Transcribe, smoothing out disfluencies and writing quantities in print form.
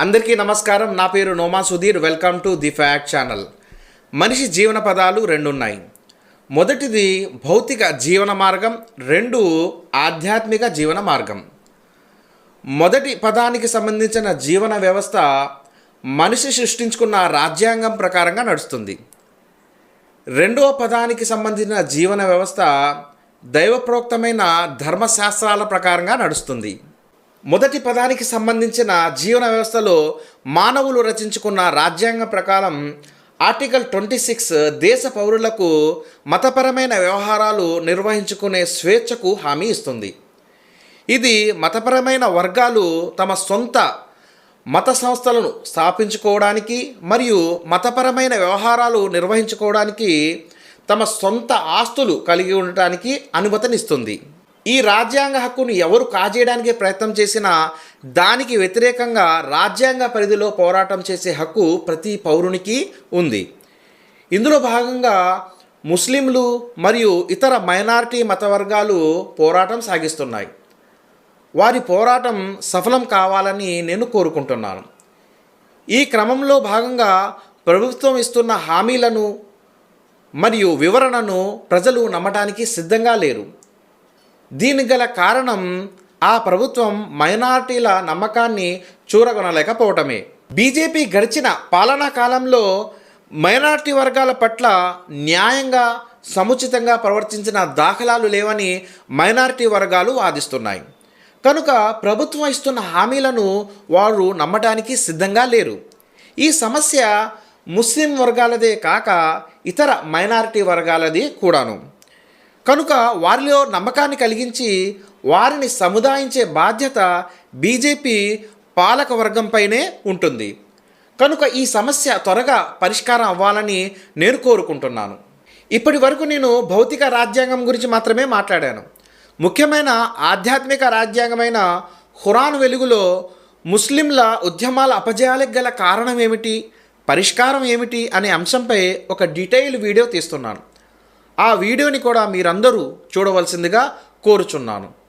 అందరికీ నమస్కారం. నా పేరు Noma Sudheer. Welcome to the fact channel. మనిషి జీవన పదాలు రెండు ఉన్నాయి. మొదటిది భౌతిక జీవన మార్గం, రెండు ఆధ్యాత్మిక జీవన మార్గం. మొదటి పదానికి సంబంధించిన జీవన వ్యవస్థ మనిషి సృష్టించుకున్న రాజ్యాంగం ప్రకారంగా నడుస్తుంది. రెండవ పదానికి సంబంధించిన జీవన వ్యవస్థ దైవప్రోక్తమైన ధర్మశాస్త్రాల ప్రకారంగా నడుస్తుంది. మొదటి పదానికి సంబంధించిన జీవన వ్యవస్థలో మానవులు రచించుకున్న రాజ్యాంగం ప్రకారం ఆర్టికల్ 26 దేశ పౌరులకు మతపరమైన వ్యవహారాలు నిర్వహించుకునే స్వేచ్ఛకు హామీ ఇస్తుంది. ఇది మతపరమైన వర్గాలు తమ సొంత మత సంస్థలను స్థాపించుకోవడానికి మరియు మతపరమైన వ్యవహారాలు నిర్వహించుకోవడానికి తమ సొంత ఆస్తులు కలిగి ఉండటానికి అనుమతినిస్తుంది. ఈ రాజ్యాంగ హక్కును ఎవరు కాజేయడానికి ప్రయత్నం చేసినా దానికి వ్యతిరేకంగా రాజ్యాంగ పరిధిలో పోరాటం చేసే హక్కు ప్రతి పౌరునికి ఉంది. ఇందులో భాగంగా ముస్లింలు మరియు ఇతర మైనారిటీ మత వర్గాలు పోరాటం సాగిస్తున్నాయి. వారి పోరాటం సఫలం కావాలని నేను కోరుకుంటున్నాను. ఈ క్రమంలో భాగంగా ప్రభుత్వం ఇస్తున్న హామీలను మరియు వివరణను ప్రజలు నమ్మడానికి సిద్ధంగా లేరు. దీనికి గల కారణం ఆ ప్రభుత్వం మైనారిటీల నమ్మకాన్ని చూరగొనలేకపోవటమే. బీజేపీ గడిచిన పాలనా కాలంలో మైనారిటీ వర్గాల పట్ల న్యాయంగా సముచితంగా ప్రవర్తించిన దాఖలాలు లేవని మైనారిటీ వర్గాలు వాదిస్తున్నాయి. కనుక ప్రభుత్వం ఇస్తున్న హామీలను వారు నమ్మటానికి సిద్ధంగా లేరు. ఈ సమస్య ముస్లిం వర్గాలదే కాక ఇతర మైనారిటీ వర్గాలది కూడాను. కనుక వారిలో నమ్మకాన్ని కలిగించి వారిని సముదాయించే బాధ్యత బీజేపీ పాలక వర్గంపైనే ఉంటుంది. కనుక ఈ సమస్య త్వరగా పరిష్కారం అవ్వాలని నేను కోరుకుంటున్నాను. ఇప్పటి వరకు నేను భౌతిక రాజ్యాంగం గురించి మాత్రమే మాట్లాడాను. ముఖ్యమైన ఆధ్యాత్మిక రాజ్యాంగమైన ఖురాన్ వెలుగులో ముస్లింల ఉద్యమాల అపజయాలకు గల కారణం ఏమిటి, పరిష్కారం ఏమిటి అనే అంశంపై ఒక డీటెయిల్ వీడియో తీస్తున్నాను. ఆ వీడియోని కూడా మీరందరూ చూడవలసిందిగా కోరుచున్నాను.